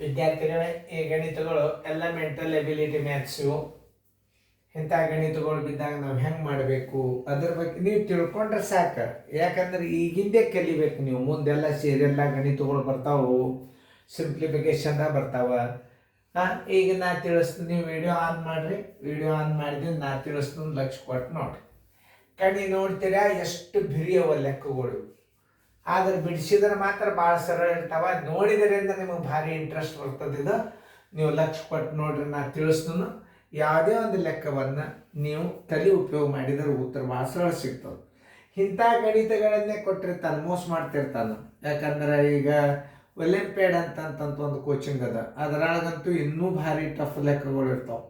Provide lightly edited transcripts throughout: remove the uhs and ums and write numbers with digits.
ವಿದ್ಯಾರ್ಥಿಗಳೇ, ಈ ಗಣಿತಗಳು ಎಲ್ಲ ಮೆಂಟಲ್ ಎಬಿಲಿಟಿ ಮ್ಯಾಥ್ಸ್ ಇವು. ಇಂಥ ಗಣಿತಗಳು ಬಿದ್ದಾಗ ನಾವು ಹೆಂಗೆ ಮಾಡಬೇಕು ಅದ್ರ ಬಗ್ಗೆ ನೀವು ತಿಳ್ಕೊಂಡ್ರೆ ಸಾಕು. ಯಾಕಂದ್ರೆ ಈಗಿಂದೇ ಕಲಿಬೇಕು ನೀವು. ಮುಂದೆಲ್ಲ ಸೇರೆಲ್ಲ ಗಣಿತಗಳು ಬರ್ತಾವೆ, ಸಿಂಪ್ಲಿಫಿಕೇಶನ್ದಾಗ ಬರ್ತಾವೆ. ಈಗ ನಾ ತಿಳಿಸ್ತೀನಿ, ನೀವು ವಿಡಿಯೋ ಆನ್ ಮಾಡಿರಿ. ವಿಡಿಯೋ ಆನ್ ಮಾಡಿದ್ರೆ ನಾ ತಿಳಿಸ್ತೀನಿ, ಲಕ್ಷ ಕೊಟ್ಟು ನೋಡಿರಿ. ಕಣ್ಣಿ ನೋಡ್ತೀರಾ ಎಷ್ಟು ಬಿರಿಯವ ಲೆಕ್ಕಗಳು. ಆದ್ರೆ ಬಿಡಿಸಿದ್ರೆ ಮಾತ್ರ ಭಾಳ ಸರಳ ಇರ್ತಾವ. ನೋಡಿದ್ರಿಂದ ನಿಮಗೆ ಭಾರಿ ಇಂಟ್ರೆಸ್ಟ್ ಬರ್ತದಿದ್ದು. ನೀವು ಲಕ್ಷ ಕೊಟ್ಟು ನೋಡ್ರಿ, ನಾ ತಿಳಿಸ್ತೀನಿ. ಯಾವುದೇ ಒಂದು ಲೆಕ್ಕವನ್ನು ನೀವು ತಲೆ ಉಪಯೋಗ ಮಾಡಿದ್ರೆ ಉತ್ತರ ಭಾಳ ಸರಳ ಸಿಗ್ತದೆ. ಇಂಥ ಗಣಿತಗಳನ್ನೇ ಕೊಟ್ಟಿರ್ತಾನೆ, ಮೋಸ ಮಾಡ್ತಿರ್ತಾನೆ. ಯಾಕಂದ್ರೆ ಈಗ ಒಲಿಂಪಿಯಾಡ್ ಅಂತಂತ ಒಂದು ಕೋಚಿಂಗ್ ಅದ, ಅದರೊಳಗಂತೂ ಇನ್ನೂ ಭಾರಿ ಟಫ್ ಲೆಕ್ಕಗಳು ಇರ್ತಾವೆ.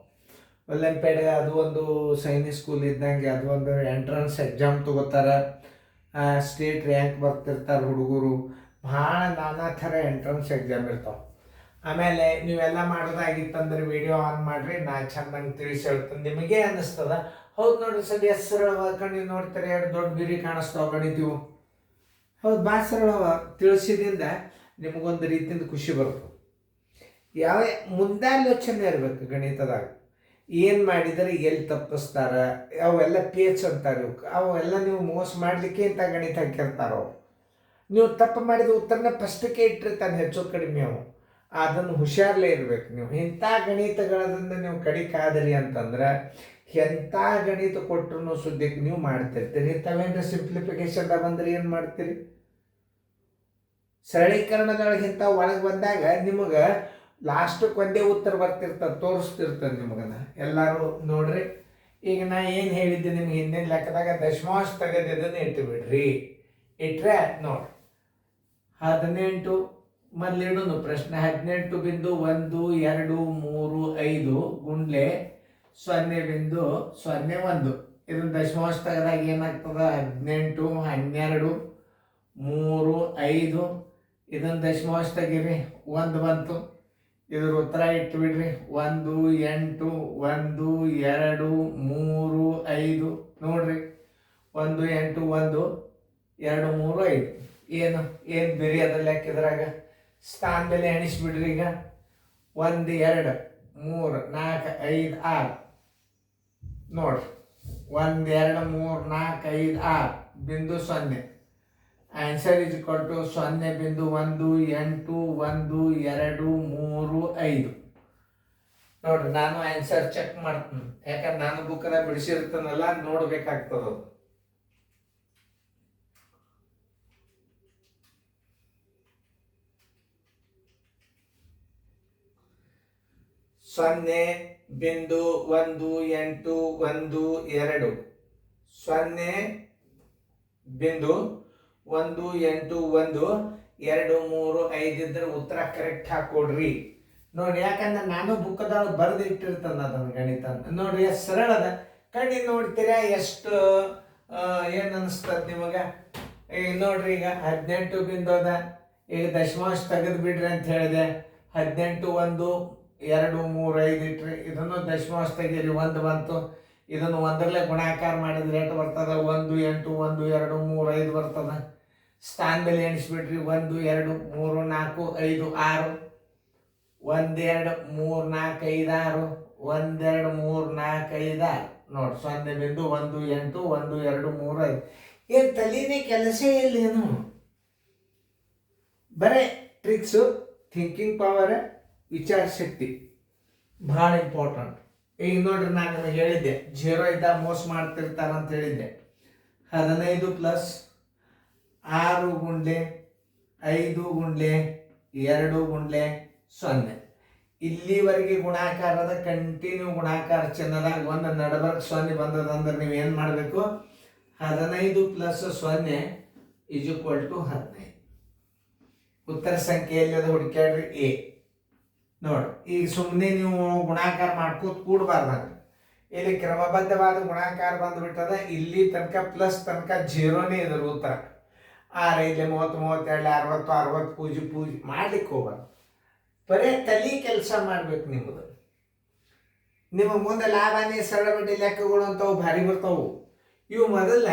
ಒಲಿಂಪಿಯಾಡ್ ಅದು ಒಂದು ಸೈನಿಕ್ ಸ್ಕೂಲ್ ಇದ್ದಂಗೆ, ಅದು ಒಂದು ಎಂಟ್ರೆನ್ಸ್ ಎಕ್ಸಾಮ್ ತಗೋತಾರೆ. ಸ್ಟೇಟ್ ರ್ಯಾಂಕ್ ಬರ್ತಿರ್ತಾರೆ ಹುಡುಗರು. ಭಾಳ ನಾನಾ ಥರ ಎಂಟ್ರೆನ್ಸ್ ಎಕ್ಸಾಮ್ ಇರ್ತಾವೆ. ಆಮೇಲೆ ನೀವೆಲ್ಲ ಮಾಡೋದಾಗಿತ್ತಂದ್ರೆ ವಿಡಿಯೋ ಆನ್ ಮಾಡಿರಿ, ನಾ ಚೆಂದಂಗೆ ತಿಳಿಸಿ ಹೇಳ್ತೀನಿ. ನಿಮಗೆ ಅನ್ನಿಸ್ತದ, ಹೌದು ನೋಡ್ರಿ ಸರ್ ಎಷ್ಟು ಸರಳವ ಕಣ್ಣಿ ನೋಡ್ತಾರೆ, ಎರಡು ದೊಡ್ಡ ಬಿರಿ ಕಾಣಿಸ್ತಾವೆ ಗಣಿತೀವು. ಹೌದು, ಭಾಳ ಸರಳವ. ತಿಳಿಸಿದಿಂದ ನಿಮಗೊಂದು ರೀತಿಯಿಂದ ಖುಷಿ ಬರ್ತದೆ. ಯಾವ ಮುಂದಾಲೋಚನೆ ಇರಬೇಕು ಗಣಿತದಾಗ. ಏನು ಮಾಡಿದರೆ ಎಲ್ಲಿ ತಪ್ಪಿಸ್ತಾರ, ಅವೆಲ್ಲ ಪೇಚ್ ಅಂತಾರೆ. ಅವೆಲ್ಲ ನೀವು ಮೋಸ ಮಾಡಲಿಕ್ಕೆ ಇಂಥ ಗಣಿತ ಹಾಕಿರ್ತಾರೋ. ನೀವು ತಪ್ಪು ಮಾಡಿದ ಉತ್ತರನ ಫಸ್ಟಕ್ಕೆ ಇಟ್ಟಿರ್ತಾನೆ ಹೆಚ್ಚು ಕಡಿಮೆ. ಅವು ಅದನ್ನು ಹುಷಾರಲ್ಲೇ ಇರಬೇಕು ನೀವು. ಇಂಥ ಗಣಿತಗಳದಿಂದ ನೀವು ಕಡಿಕಾದ್ರಿ ಅಂತಂದ್ರೆ ಎಂಥ ಗಣಿತ ಕೊಟ್ಟರು ಸುದ್ದಿಗೆ ನೀವು ಮಾಡ್ತಿರ್ತೀರಿ. ಇಂಥವೇನ್ರ ಸಿಂಪ್ಲಿಫಿಕೇಶನ್ದಾಗ ಬಂದ್ರೆ ಏನು ಮಾಡ್ತೀರಿ? ಸರಳೀಕರಣದೊಳಗೆ ಇಂಥ ಒಳಗೆ ಬಂದಾಗ ನಿಮಗೆ ಲಾಸ್ಟಕ್ಕೆ ಒಂದೇ ಉತ್ತರ ಬರ್ತಿರ್ತದೆ, ತೋರಿಸ್ತಿರ್ತದೆ ನಿಮಗನ. ಎಲ್ಲರೂ ನೋಡ್ರಿ, ಈಗ ನಾ ಏನು ಹೇಳಿದ್ದೆ ನಿಮ್ಗೆ ಹಿಂದಿನ ಲೆಕ್ಕದಾಗ ದಶಮಾಂಶ ತೆಗೆದಿದ್ದನ್ನು ಇಟ್ಟು ಬಿಡ್ರಿ. ಇಟ್ಟರೆ ನೋಡ್ರಿ 18 ಮೊದಲಿಡೋನು ಪ್ರಶ್ನೆ 18.123 ಗುಂಡ್ಲೆ 0.01. ಇದನ್ನು ದಶಮಾಂಶ ತೆಗೆದಾಗ ಏನಾಗ್ತದೆ? 18, 12, 3, 5. ಇದನ್ನು ದಶಮಾಂಶ ತೆಗೀರಿ, 1 ಬಂತು. ಇದ್ರ ಉತ್ತರ ಇಟ್ಟು ಬಿಡ್ರಿ. 1, 8, 1, 2, 3, 5. ನೋಡ್ರಿ, 1, 8, 1, 2, 3, 5. ಏನು ಬೇರೆ ಅದ್ರ ಲೆಕ್ಕಿದ್ರಾಗ ಸ್ಥಾನ ಬೆಲೆ ಎಣಿಸ್ಬಿಡ್ರಿ. ಈಗ 1, 2, 3, 4, 5, 6. ನೋಡ್ರಿ, 1, 2, 3, 4, 5, 6 ಬಿಂದು 0. Answer is equal to 0.181235. ನೋಡ್ರಿ, ನಾನು ಆನ್ಸರ್ ಚೆಕ್ ಮಾಡ್ತೀನಿ. ಯಾಕಂದ್ರೆ ನಾನು ಬುಕ್ದಾಗ ಬಿಡಿಸಿರ್ತಾನಲ್ಲ, ನೋಡ್ಬೇಕಾಗ್ತದ. 0.1812 0.18123 ಇದ್ರೆ ಉತ್ತರ ಕರೆಕ್ಟ್ ಹಾಕೊಡ್ರಿ. ನೋಡಿ, ಯಾಕಂದ್ರೆ ನಾನು ಬುಕ್ದಾಗ ಬರೆದು ಇಟ್ಟಿರ್ತಾನೆ ಅದನ್ನು ಗಣಿತ. ನೋಡ್ರಿ ಎಷ್ಟು ಸರಳ ಅದ. ಕಣ್ಣಿ ನೋಡ್ತೀರಾ ಎಷ್ಟು ಏನು ಅನಿಸ್ತದೆ ನಿಮಗೆ? ಈಗ ನೋಡ್ರಿ, ಈಗ 18 ಬಿಂದು ಅದ. ಈಗ ದಶಮಾಂಶ ತೆಗೆದು ಬಿಡ್ರಿ ಅಂತ ಹೇಳಿದೆ. 18, 1, 2, 3, 5 ಇಟ್ರಿ. ಇದನ್ನು ದಶಮಾಂಶ ತೆಗೀರಿ, 1 ಬಂತು. ಇದನ್ನು 1ರಲ್ಲೇ ಗುಣಾಕಾರ ಮಾಡಿದ್ರೆ ಎಷ್ಟು ಬರ್ತದೆ? 1, 8, 1, 2, 3, 5 ಬರ್ತದೆ. ಸ್ಥಾನ ಬೆಲೆ ಎಣಿಸ್ಬಿಡ್ರಿ. 1, 2, 3, 4, 5, 6. 1, 2, 3, 4, 5, 6. 1, 2, 3, 4, 5, 6. ನೋಡಿ, 0.1812 3, 5. ಏನು ತಲೆನೇ ಕೆಲಸ ಇಲ್ಲೇನು? ಬರೇ ಟ್ರಿಕ್ಸು, ಥಿಂಕಿಂಗ್ ಪವರ್, ವಿಚಾರ ಶಕ್ತಿ ಭಾಳ ಇಂಪಾರ್ಟೆಂಟ್. ಈಗ ನೋಡ್ರಿ, ನಾನು ನಿಮಗೆ ಹೇಳಿದ್ದೆ 0 ಇದ್ದಾಗ ಮೋಸ ಮಾಡ್ತಿರ್ತಾರಂತ ಹೇಳಿದ್ದೆ. 15 ಪ್ಲಸ್ 6 ಗುಂಡ್ಲೆ 5 ಗುಂಡ್ಲೆ 2 ಗುಂಡ್ಲೆ 0. ಇಲ್ಲಿವರೆಗೆ ಗುಣಾಕಾರದ ಕಂಟಿನ್ಯೂ ಗುಣಾಕಾರ ಚಿನ್ನದಾಗ ಒಂದು ನಡಬರ್ಕ್ 0 ಬಂದದಂದ್ರೆ ನೀವು ಏನು ಮಾಡಬೇಕು? 15 ಪ್ಲಸ್ 0 ಇಸ್ ಈಕ್ವಲ್ ಟು 15. ಉತ್ತರ ಸಂಖ್ಯೆಯಲ್ಲಿ ಅದು ಹುಡುಕ್ಯಾಡ್ರಿ ಎ. ನೋಡಿ, ಈಗ ಸುಮ್ಮನೆ ನೀವು ಗುಣಾಕಾರ ಮಾಡ್ಕೋತ ಕೂಡಬಾರ್ದಂಗೆ. ಇಲ್ಲಿ ಕ್ರಮಬದ್ಧವಾದ ಗುಣಾಕಾರ ಬಂದುಬಿಟ್ಟದ. ಇಲ್ಲಿ ತನಕ ಪ್ಲಸ್ ತನಕ 0ನೇ ಇದ್ರ ಉತ್ತರ. 6, 5, 30, 32, 60, 60 ಪೂಜೆ ಮಾಡ್ಲಿಕ್ಕೆ ಹೋಗ್ಬಾರ್ದು. ಬರೇ ತಲೆ ಕೆಲಸ ಮಾಡ್ಬೇಕು ನಿಮ್ಮದು. ನಿಮಗೆ ಮುಂದೆ ಲಾಭನೇ ಸರಳ ಬಡ್ಡಿ ಲೆಕ್ಕಗಳು ಅಂತವು ಭಾರಿ ಬರ್ತಾವು. ಇವು ಮೊದಲ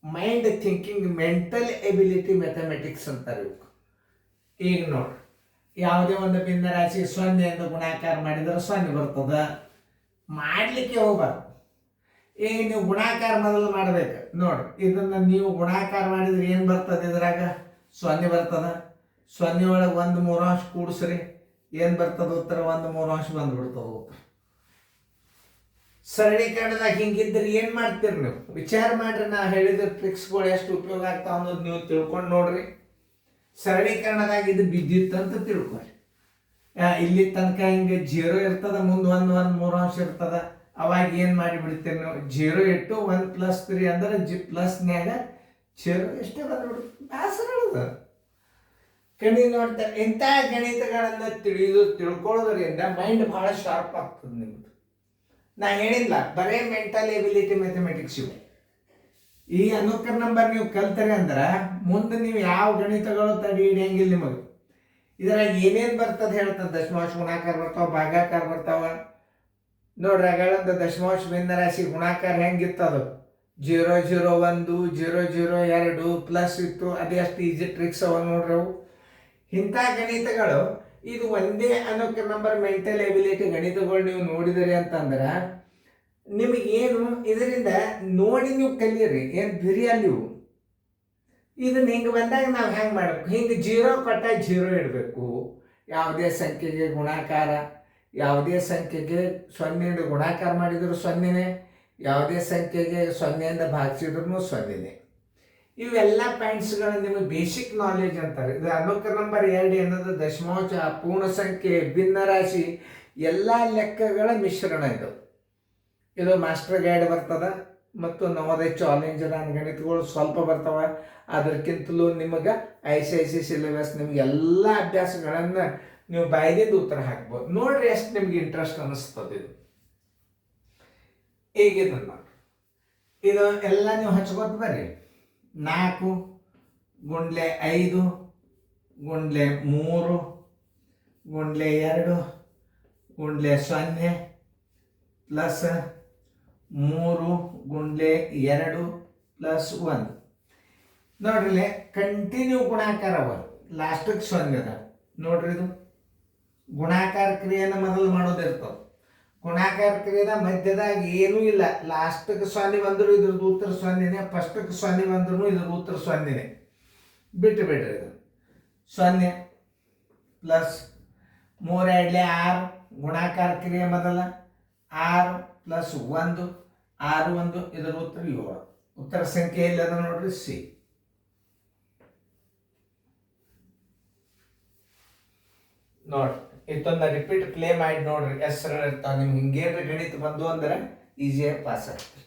mind thinking, mental ability mathematics ಅಂತಾರೆ ಇವು. ಈಗ ನೋಡ್ರಿ, ಯಾವುದೇ ಒಂದು ಭಿನ್ನರಾಶಿ ಸೊನ್ನೆಯಿಂದ ಗುಣಾಕಾರ ಮಾಡಿದರೆ ಸೊನ್ನೆ ಬರ್ತದ. ಮಾಡಲಿಕ್ಕೆ ಹೋಗ್ಬಾರ್ದು. ಈಗ ನೀವು ಗುಣಾಕಾರ ಮೊದಲು ಮಾಡ್ಬೇಕು. ನೋಡ್ರಿ, ಇದನ್ನು ನೀವು ಗುಣಾಕಾರ ಮಾಡಿದ್ರೆ ಏನು ಬರ್ತದೆ? ಇದ್ರಾಗ ಸೊನ್ನೆ ಬರ್ತದ. ಸೊನ್ನೆ ಒಳಗೆ 1/3 ಕೂಡಿಸ್ರಿ, ಏನು ಬರ್ತದೆ ಉತ್ತರ? 1/3 ಬಂದ್ಬಿಡ್ತದೆ ಉತ್ತರ. ಸರಳೀಕರಣದಾಗ ಹಿಂಗಿದ್ರೆ ಏನು ಮಾಡ್ತೀರಿ ನೀವು? ವಿಚಾರ ಮಾಡ್ರಿ. ನಾ ಹೇಳಿದ ಟ್ರಿಕ್ಸ್ಗಳು ಎಷ್ಟು ಉಪಯೋಗ ಆಗ್ತಾವ ಅನ್ನೋದು ನೀವು ತಿಳ್ಕೊಂಡು ನೋಡ್ರಿ. ಸರಳೀಕರಣದಾಗ ಇದು ಬಿದ್ದಿತ್ತು ಅಂತ ತಿಳ್ಕೊರಿ. ಇಲ್ಲಿ ತನಕ ಹಿಂಗೆ 0 ಇರ್ತದ, ಮುಂದೆ 1/3 ಇರ್ತದ. ಅವಾಗ ಏನು ಮಾಡಿಬಿಡ್ತೀರಿ ನೀವು? 0 ಇಟ್ಟು 1 + 3 ಅಂದ್ರೆ ಪ್ಲಸ್ನ್ಯಾಗ 0 ಎಷ್ಟೇ ಬಂದ್ಬಿಡುತ್ತೆ. ಸರಳದ ಗಣಿತ ನೋಡ್ತಾರೆ. ಇಂಥ ಗಣಿತಗಳನ್ನು ತಿಳ್ಕೊಳ್ಳೋದ್ರಿಂದ ಮೈಂಡ್ ಭಾಳ ಶಾರ್ಪ್ ಆಗ್ತದೆ ನಿಮ್ದು. ನಾ ಹೇಳಿಲ್ಲ ಬರೇ ಮೆಂಟಲ್ ಎಬಿಲಿಟಿ ಮ್ಯಾಥಮೆಟಿಕ್ಸ್ ಇವು. ಈ ಅನುಕ್ರಮ ನಂಬರ್ ನೀವು ಕಲ್ತರಿ ಅಂದ್ರೆ ಮುಂದೆ ನೀವು ಯಾವ ಗಣಿತಗಳು ತಡಿ ಹಿಡಿಯಂಗಿಲ್ಲ ನಿಮಗೆ. ಇದ್ರಾಗ ಏನೇನು ಬರ್ತದೆ ಹೇಳ್ತದೆ? ದಶಮಾಂಶ ಗುಣಾಕಾರ ಬರ್ತಾವ, ಭಾಗಾಕಾರ ಬರ್ತಾವ. ನೋಡ್ರಿ, ಆಗಳಂದ ದಶಮಾಂಶ ಭಿನ್ನರಾಶಿ ಗುಣಾಕಾರ ಹೆಂಗಿತ್ತದು? 0 0 1 0 0 2 ಪ್ಲಸ್ ಇತ್ತು. ಅದೇ ಅಷ್ಟು ಈಜಿ ಟ್ರಿಕ್ಸ್ ಅವ ನೋಡ್ರಿ ಅವು. ಇಂಥ ಗಣಿತಗಳು ಇದು ಒಂದೇ ಅನುಕ್ರಮ ನಂಬರ್ ಮೆಂಟಲ್ ಎಬಿಲಿಟಿ ಗಣಿತಗಳು ನೀವು ನೋಡಿದಿರಿ ಅಂತಂದ್ರೆ ನಿಮಗೇನು ಇದರಿಂದ ನೋಡಿ ನೀವು ಕಲಿಯಿರಿ. ಏನು ಬಿರಿಯಲ್ಲ ಇವು. ಇದನ್ನ ಹಿಂಗೆ ಬಂದಾಗ ನಾವು ಹೆಂಗೆ ಮಾಡಬೇಕು? ಹಿಂಗೆ 0 ಕೊಟ್ಟ 0 ಇಡಬೇಕು. ಯಾವುದೇ ಸಂಖ್ಯೆಗೆ ಗುಣಾಕಾರ, ಯಾವುದೇ ಸಂಖ್ಯೆಗೆ 0 ಗುಣಾಕಾರ ಮಾಡಿದ್ರು 0ನೇ, ಯಾವುದೇ ಸಂಖ್ಯೆಗೆ 0 ಭಾಗಿಸಿದ್ರು 0ನೇ. ಇವೆಲ್ಲ ಪಾಯಿಂಟ್ಸ್ಗಳು ನಿಮಗೆ ಬೇಸಿಕ್ ನಾಲೆಜ್ ಅಂತಾರೆ. ಇದು ಅನುಕ್ರಮ ನಂಬರ್ 2 ಅನ್ನೋದು ದಶಮಾಂಶ, ಪೂರ್ಣ ಸಂಖ್ಯೆ, ಭಿನ್ನರಾಶಿ ಎಲ್ಲ ಲೆಕ್ಕಗಳ ಮಿಶ್ರಣ. ಇದು ಮಾಸ್ಟರ್ ಗೈಡ್ ಬರ್ತದ ಮತ್ತು ನವೋದಯ ಚಾಲೆಂಜ್ ಗಣಿತಗಳು ಸ್ವಲ್ಪ ಬರ್ತವೆ. ಅದಕ್ಕಿಂತಲೂ ನಿಮಗೆ ICIC ಸಿಲೆಬಸ್ ನಿಮ್ಗೆ ಎಲ್ಲ ಅಭ್ಯಾಸಗಳನ್ನು ನೀವು ಬಾಯ್ದಿಂದ ಉತ್ತರ ಹಾಕ್ಬೋದು. ನೋಡ್ರಿ ಎಷ್ಟು ನಿಮ್ಗೆ ಇಂಟ್ರೆಸ್ಟ್ ಅನ್ನಿಸ್ತದೆ. ಈಗಿದನ್ನು ಇದು ಎಲ್ಲ ನೀವು ಹಚ್ಕೋತ ಬರ್ರಿ. 4 × 5 × 3 × 2 × 0 ಪ್ಲಸ್ 3 × 2 ಪ್ಲಸ್ 1. ನೋಡ್ರಿ, ಕಂಟಿನ್ಯೂ ಗುಣಾಕಾರ ಅವ, ಲಾಸ್ಟಿಗೆ 0 ಅದ. ನೋಡ್ರಿ, ಇದು ಗುಣಾಕಾರ ಕ್ರಿಯೆನ ಮೊದಲು ಮಾಡೋದಿರ್ತವೆ. ಗುಣಾಕಾರ ಕ್ರಿಯೆದ ಮಧ್ಯದಾಗ ಏನೂ ಇಲ್ಲ. ಲಾಸ್ಟಿಗೆ 0 ಬಂದರೂ ಇದ್ರದ್ದು ಉತ್ತರ 0ನೇ, ಫಸ್ಟಿಗೆ 0 ಬಂದ್ರೂ ಇದ್ರದ್ದು ಉತ್ತರ 0ನೇ. ಬಿಟ್ಟು ಬಿಡ್ರಿ. ಇದು 0 ಪ್ಲಸ್ 3 2 6 ಗುಣಾಕಾರ ಕ್ರಿಯೆ ಮೊದಲ 6 ಪ್ಲಸ್ 1 6 1 ಇದರ ಉತ್ತರ 7. ಉತ್ತರ ಸಂಖ್ಯೆ ಇಲ್ಲದ ನೋಡ್ರಿ ಸಿ. ನೋಡ್ರಿ, ಇತ್ತೊಂದು ರಿಪೀಟ್ ಪ್ಲೇ ಮಾಡಿ ನೋಡ್ರಿ, ಎಷ್ಟು ಸರಳ ಇರ್ತಾವೆ. ನಿಮ್ಗೆ ಹಿಂಗೇನ್ರಿ ಗಣಿತ ಬಂದು ಅಂದ್ರೆ ಈಸಿಯಾಗಿ ಪಾಸ್ ಆಗ್ತದೆ.